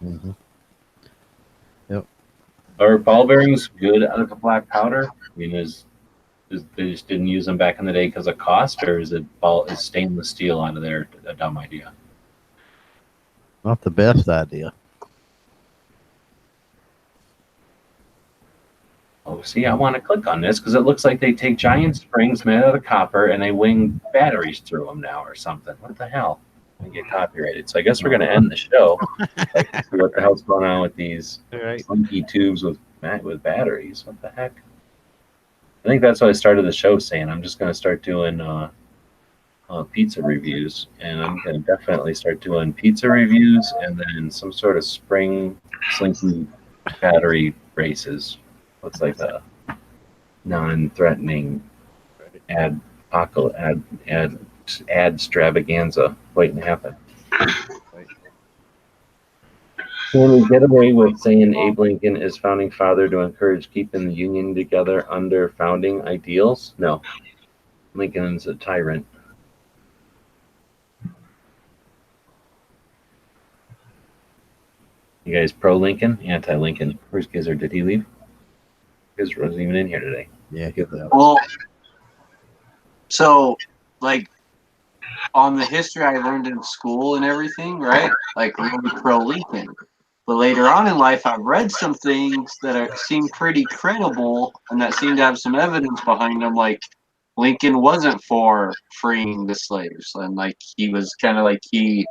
Mm-hmm. Yep. Are ball bearings good out of the black powder? I mean, they just didn't use them back in the day because of cost, or is stainless steel out of there a dumb idea? Not the best idea. Not the best idea. Oh, see, I want to click on this because it looks like they take giant springs made out of copper and they wing batteries through them now or something. What the hell? I get copyrighted. So I guess we're going to end the show. Like, see what the hell's going on with these slinky tubes with batteries. What the heck? I think that's what I started the show saying. I'm just going to start doing pizza reviews, and I'm going to definitely start doing pizza reviews and then some sort of spring slinky battery races. Looks like a non-threatening ad extravaganza waiting to happen. Can we get away with saying Abe Lincoln is founding father to encourage keeping the Union together under founding ideals? No. Lincoln's a tyrant. You guys pro-Lincoln, anti-Lincoln? Where's Gizzard? Did he leave? Gizzard wasn't even in here today. Yeah. Well, so like on the history I learned in school and everything, right? Like really pro-Lincoln. But later on in life, I've read some things that seem pretty credible and that seem to have some evidence behind them. Like Lincoln wasn't for freeing the slaves, and like he was kind of like he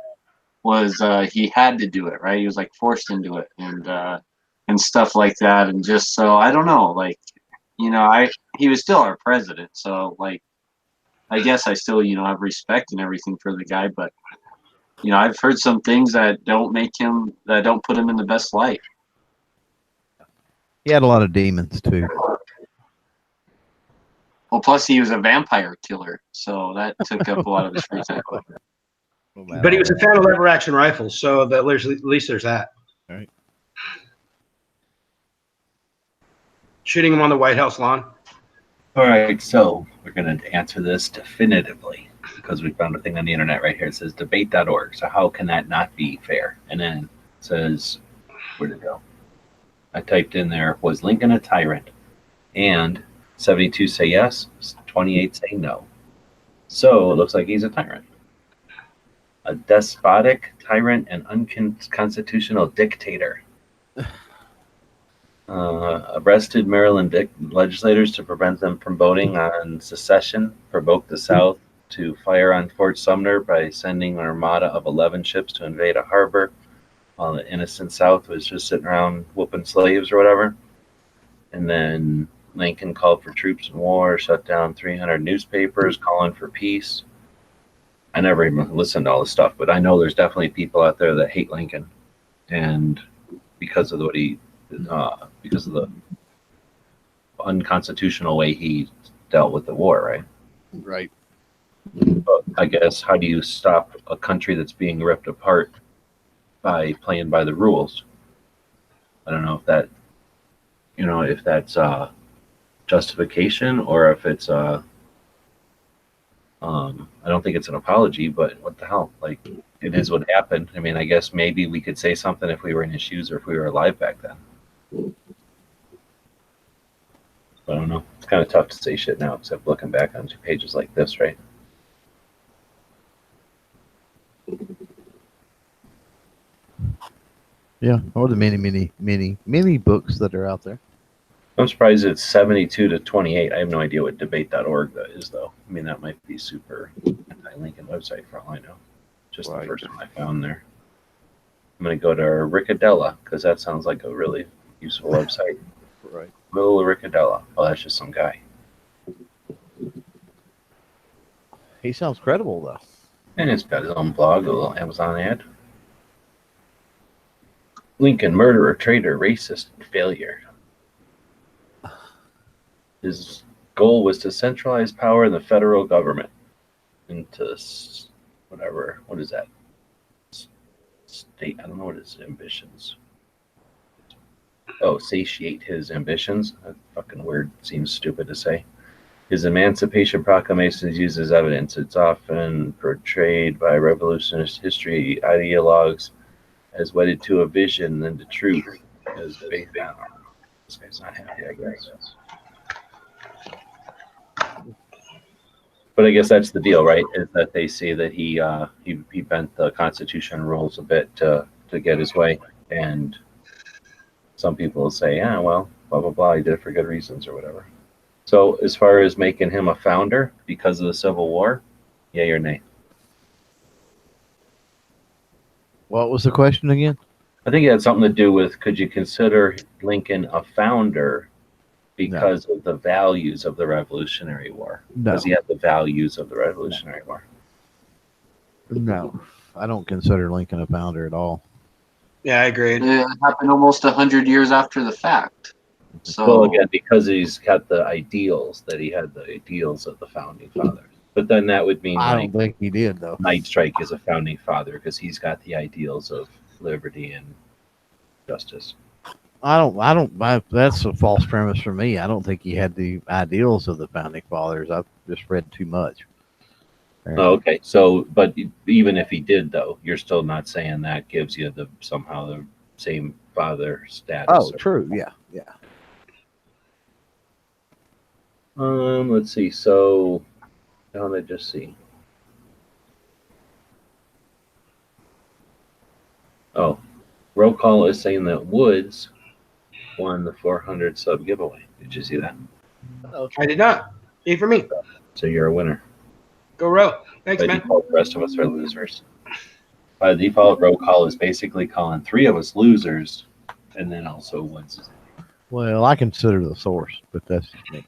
had to do it, right? He was like forced into it, and stuff like that. And just so I don't know, like he was still our president, so like I guess I still have respect and everything for the guy, but I've heard some things that don't put him in the best light. He had a lot of demons too. Well, plus he was a vampire killer, so that took up a lot of his free time. But he was a fan of lever action rifles, so at least there's that. All right. Shooting him on the White House lawn. All right, so we're going to answer this definitively because we found a thing on the internet right here. It says debate.org. So how can that not be fair? And then it says, where'd it go? I typed in there, was Lincoln a tyrant? And 72 say yes, 28 say no. So it looks like he's a tyrant. A despotic, tyrant, and unconstitutional dictator. Arrested Maryland legislators to prevent them from voting on secession, provoked the South to fire on Fort Sumner by sending an armada of 11 ships to invade a harbor while the innocent South was just sitting around whooping slaves or whatever. And then Lincoln called for troops in war, shut down 300 newspapers calling for peace. I never even listened to all this stuff, but I know there's definitely people out there that hate Lincoln, and because of because of the unconstitutional way he dealt with the war, right? Right. But I guess how do you stop a country that's being ripped apart by playing by the rules? I don't know if that, if that's justification or if it's I don't think it's an apology, but what the hell? Like, it is what happened. I mean, I guess maybe we could say something if we were in his shoes or if we were alive back then. I don't know. It's kind of tough to say shit now, except looking back on 2 pages like this, right? Yeah, or the many books that are out there. I'm surprised it's 72 to 28. I have no idea what debate.org that is, though. I mean, that might be super anti-Lincoln website for all I know. Just the first one I found there. I'm going to go to Riccadella, because that sounds like a really useful website. Right. Little Riccadella. Oh, that's just some guy. He sounds credible, though. And it's got his own blog, a little Amazon ad. Lincoln, murderer, traitor, racist, failure. His goal was to centralize power in the federal government into whatever. What is that? State. I don't know what his ambitions. Oh, satiate his ambitions. That fucking word seems stupid to say. His Emancipation Proclamation is used as evidence. It's often portrayed by revolutionist history ideologues as wedded to a vision than to truth. As this guy's not happy, I guess. But I guess that's the deal, right? Is that they say that he bent the Constitution rules a bit to get his way, and some people will say, yeah, well, blah blah blah. He did it for good reasons or whatever. So as far as making him a founder because of the Civil War, yay or nay? What was the question again? I think it had something to do with could you consider Lincoln a founder because of the values of the Revolutionary War? No. Because he had the values of the Revolutionary War. No, I don't consider Lincoln a founder at all. Yeah, I agree. It happened almost 100 years after the fact. So Well, again, because he's got the ideals that he had the ideals of the founding fathers. But then that would mean I like don't think he did though. Knight Strike is a founding father because he's got the ideals of liberty and justice. That's a false premise for me. I don't think he had the ideals of the founding fathers. I've just read too much. Oh, okay. So, but even if he did, though, you're still not saying that gives you somehow the same father status. Oh, true. Yeah. Let's see. So, now let me just see. Oh, roll call is saying that Woods won the 400 sub giveaway. Did you see that? I did not. Yay for me. So you're a winner. Go row. Thanks, By man. default, the rest of us are losers. By default, roll call is basically calling 3 of us losers, and then also Woods. Well, I consider the source, but that's just me.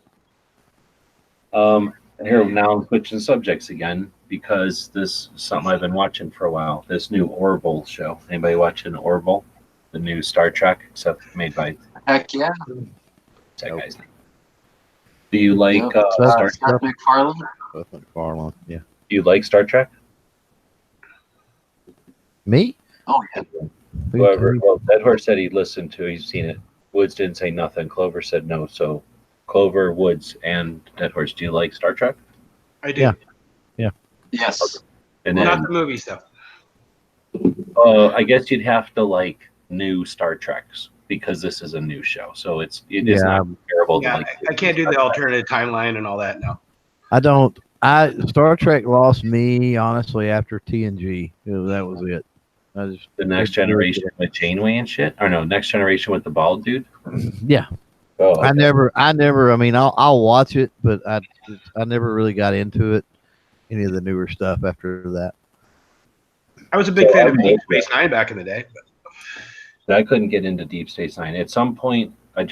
Here now I'm switching subjects again because this is something I've been watching for a while. This new Orville show. Anybody watching Orville? The new Star Trek, except made by heck yeah. that guy's name. Do you like Star Trek? Seth MacFarlane? Seth MacFarlane, yeah. Do you like Star Trek? Me? Oh yeah. Whoever, well, Dead Horse said he'd listened to. He's seen it. Woods didn't say nothing. Clover said no. So, Clover, Woods, and Dead Horse. Do you like Star Trek? I do. Yeah. Yes. And Not then, the movie stuff. I guess you'd have to like new Star Treks because this is a new show. So it is not comparable to Yeah, like. I can't do the alternative timeline and all that now. I don't. Star Trek lost me honestly after TNG. That was it. The Next Generation with Janeway and shit, or no, Next Generation with the bald dude. Yeah. Oh, okay. I never. I mean, I'll watch it, but I never really got into it. Any of the newer stuff after that. I was a big So fan I'm of Deep with you. Space Nine back in the day. I couldn't get into Deep Space Nine. At some point, I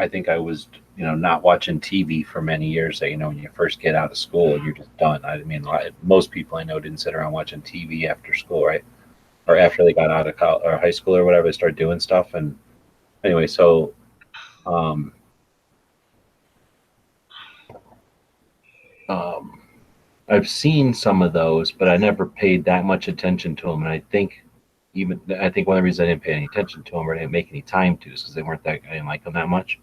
think I was, not watching TV for many years. That, when you first get out of school, you're just done. I mean, most people I know didn't sit around watching TV after school, right? Or after they got out of college or high school or whatever, they started doing stuff. And anyway, so, I've seen some of those, but I never paid that much attention to them. And I think one of the reasons I didn't pay any attention to them or didn't make any time to is because I didn't like them that much.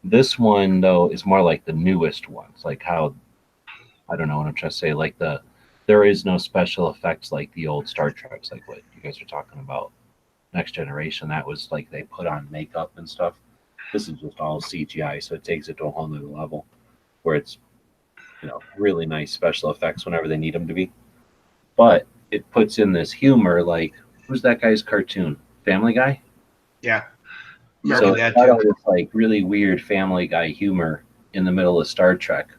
This one though is more like the newest ones, like how, I don't know what I'm trying to say, like there is no special effects like the old Star Treks, like what you guys are talking about. Next Generation, that was like they put on makeup and stuff. This is just all CGI, so it takes it to a whole new level where it's really nice special effects whenever they need them to be. But it puts in this humor, like, who's that guy's cartoon? Family Guy? Yeah. So American it's Dad got too. all this like really weird Family Guy humor in the middle of Star Trek,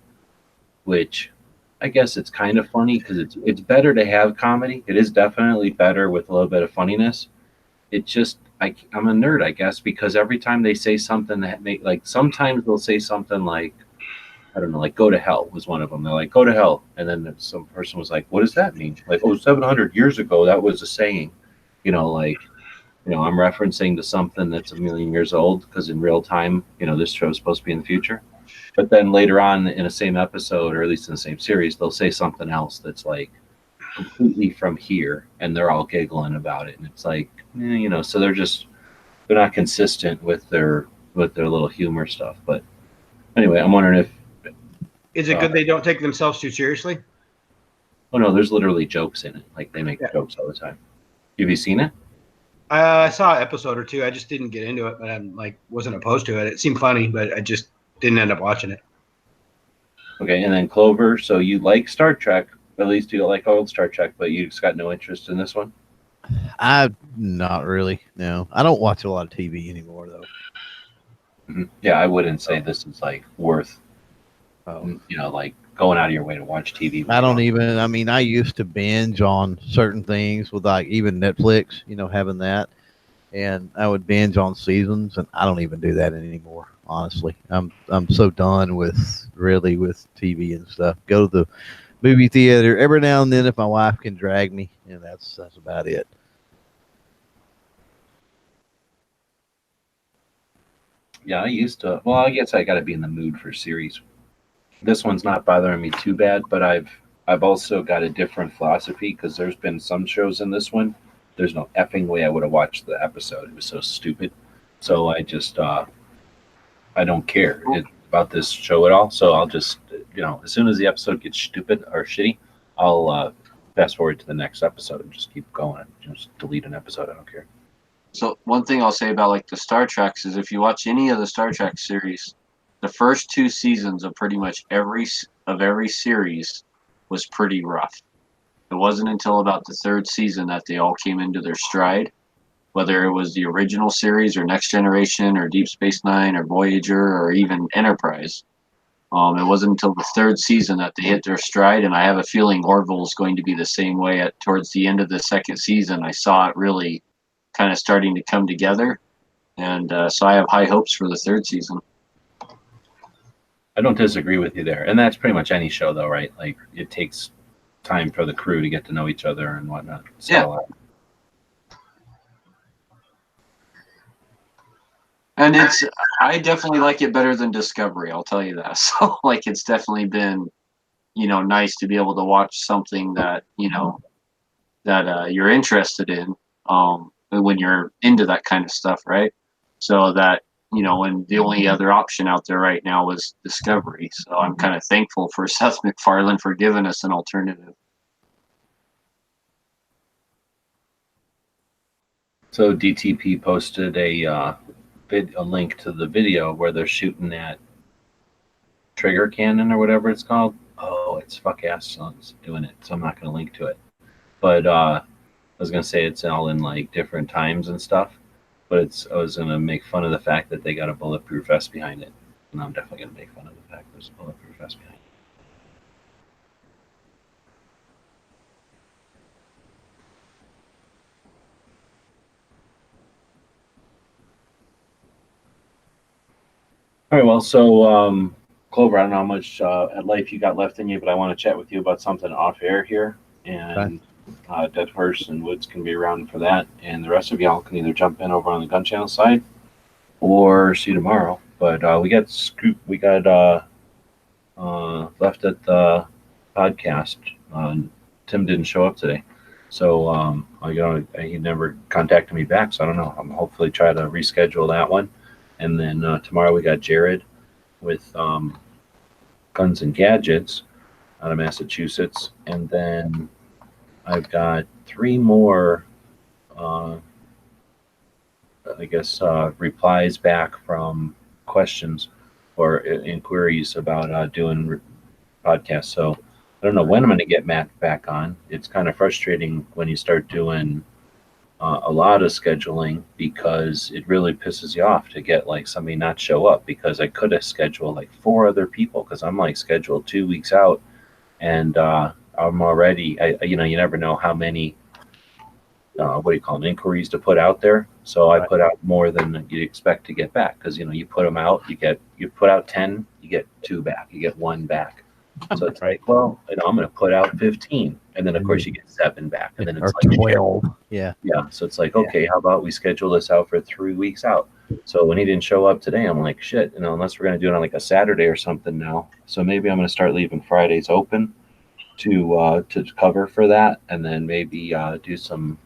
which I guess it's kind of funny because it's better to have comedy. It is definitely better with a little bit of funniness. It just I'm a nerd, I guess, because every time they say something that sometimes they'll say something like, I don't know, like go to hell was one of them. They're like, go to hell. And then some person was like, what does that mean? Like, 700 years ago, that was a saying, I'm referencing to something that's a million years old because in real time, this show is supposed to be in the future. But then later on in the same episode, or at least in the same series, they'll say something else that's like completely from here and they're all giggling about it. And it's like, so they're not consistent with their little humor stuff. But anyway, I'm wondering if, Is it good they don't take themselves too seriously? oh no, there's literally jokes in it. Like they make jokes all the time. Have you seen it? I saw an episode or two. I just didn't get into it, but I'm wasn't opposed to it. It seemed funny, but I just didn't end up watching it. Okay, and then Clover, so you like Star Trek, at least you like old Star Trek, but you just got no interest in this one? Not really. No, I don't watch a lot of TV anymore though. Yeah, I wouldn't say this is like worth, Oh. like going out of your way to watch TV. I don't even. I mean, I used to binge on certain things with like even Netflix. Having that, and I would binge on seasons, and I don't even do that anymore. Honestly, I'm so done with TV and stuff. Go to the movie theater every now and then if my wife can drag me, and that's about it. Yeah, I used to. Well, I guess I got to be in the mood for series. This one's not bothering me too bad, but I've also got a different philosophy because there's been some shows in this one. There's no effing way I would have watched the episode. It was so stupid. So I just I don't care about this show at all. So I'll just as soon as the episode gets stupid or shitty, I'll fast forward to the next episode and just keep going. Just delete an episode. I don't care. So one thing I'll say about like the Star Treks is if you watch any of the Star Trek series, the first two seasons of pretty much every series was pretty rough. It wasn't until about the third season that they all came into their stride, whether it was the original series or Next Generation or Deep Space Nine or Voyager or even Enterprise. It wasn't until the third season that they hit their stride, and I have a feeling Orville is going to be the same way towards the end of the second season. I saw it really kind of starting to come together, and so I have high hopes for the third season. I don't disagree with you there, and that's pretty much any show, though, right? Like it takes time for the crew to get to know each other and whatnot. So, Yeah. And I definitely like it better than Discovery, I'll tell you that. So like it's definitely been, nice to be able to watch something that, that you're interested in when you're into that kind of stuff, right? So that, when the only other option out there right now was Discovery. So I'm kind of thankful for Seth MacFarlane for giving us an alternative. So DTP posted a link to the video where they're shooting that trigger cannon or whatever it's called. Oh, it's fuck ass sons doing it, so I'm not gonna link to it. But I was gonna say it's all in like different times and stuff. But I was gonna make fun of the fact that they got a bulletproof vest behind it, and I'm definitely gonna make fun of the fact there's a bulletproof vest behind it. All right, well, so Clover, I don't know how much at life you got left in you, but I want to chat with you about something off air here, and Dead Horse and Woods can be around for that, and the rest of y'all can either jump in over on the Gun Channel side or see you tomorrow. But we got left at the podcast. Tim didn't show up today, so he never contacted me back. So I don't know. I'm hopefully try to reschedule that one. And then tomorrow we got Jared with Guns and Gadgets out of Massachusetts. And then I've got three more, replies back from questions or inquiries about doing podcasts. So I don't know when I'm going to get Matt back on. It's kind of frustrating when you start doing a lot of scheduling because it really pisses you off to get like somebody not show up, because I could have scheduled like 4 other people because I'm like scheduled 2 weeks out, and I'm already you never know how many inquiries to put out there. So I put out more than you'd expect to get back, because you put them out, you put out 10, you get 2 back, you get 1 back. So it's like, well, I'm going to put out 15, and then of course you get 7 back, and then it's or like 12. Yeah. So it's like, okay, how about we schedule this out for 3 weeks out? So when he didn't show up today, I'm like, shit, unless we're going to do it on like a Saturday or something now. So maybe I'm going to start leaving Fridays open to cover for that, and then maybe do some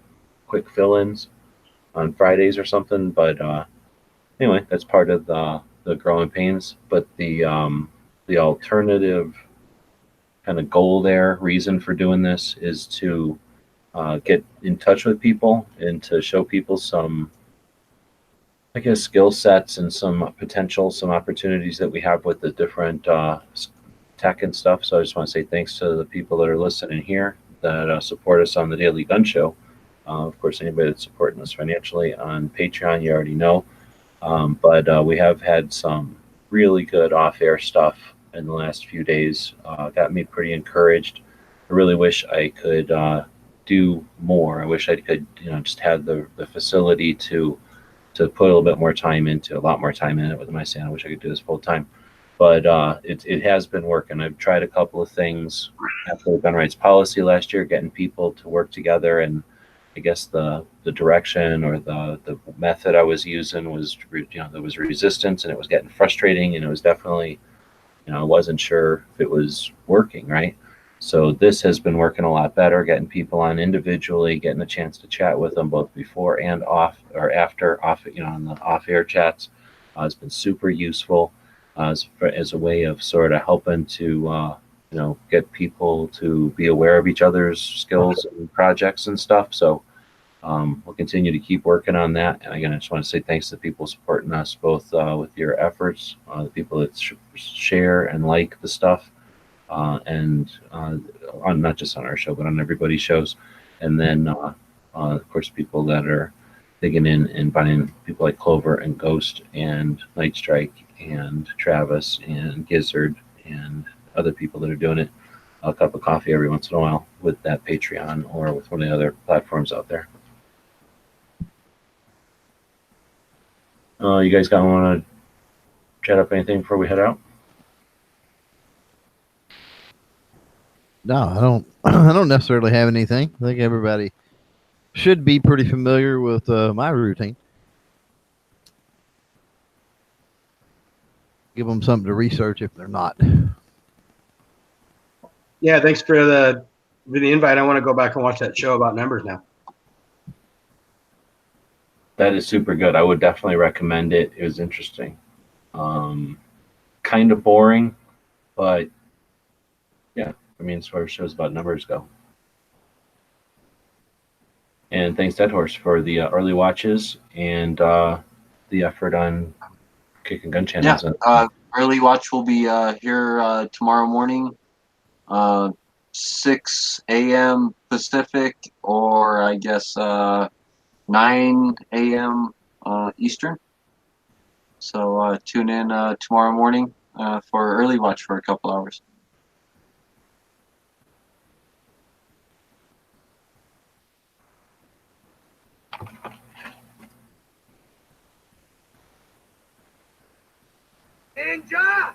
quick fill-ins on Fridays or something. But anyway, that's part of the growing pains. But the alternative kind of goal there, reason for doing this, is to get in touch with people and to show people some, I guess, skill sets and some opportunities that we have with the different tech and stuff. So I just want to say thanks to the people that are listening here that support us on the Daily Gun Show. Of course, anybody that's supporting us financially on Patreon, you already know. But we have had some really good off-air stuff in the last few days. Got me pretty encouraged. I really wish I could do more. I wish I could, just have the facility to put a little bit more time into, a lot more time in it. With my saying, I wish I could do this full time, but it has been working. I've tried a couple of things after the gun rights policy last year, getting people to work together, and I guess the direction or the method I was using was, there was resistance, and it was getting frustrating, and it was definitely, I wasn't sure if it was working right. So this has been working a lot better, getting people on individually, getting a chance to chat with them both before and off or after off, on the off-air chats. Has been super useful as a way of sort of helping to get people to be aware of each other's skills and projects and stuff. So we'll continue to keep working on that. And again, I just want to say thanks to the people supporting us, both with your efforts, the people that share and like the stuff, and on not just on our show, but on everybody's shows. And then, of course, people that are digging in and buying, people like Clover and Ghost and Night Strike and Travis and Gizzard and other people that are doing it a cup of coffee every once in a while with that Patreon or with one of the other platforms out there. You guys want to chat up anything before we head out? No, I don't. I don't necessarily have anything. I think everybody should be pretty familiar with my routine. Give them something to research if they're not. Yeah, thanks for the invite. I want to go back and watch that show about numbers now. That is super good. I would definitely recommend it. It was interesting. Kind of boring, but yeah, I mean, as far as shows about numbers go. And thanks, Dead Horse, for the early watches and the effort on Kick and Gun channels. Yeah, early watch will be here tomorrow morning, 6 a.m. Pacific, or I guess 9 a.m. Eastern. So tune in tomorrow morning for early watch for a couple hours. Ninja!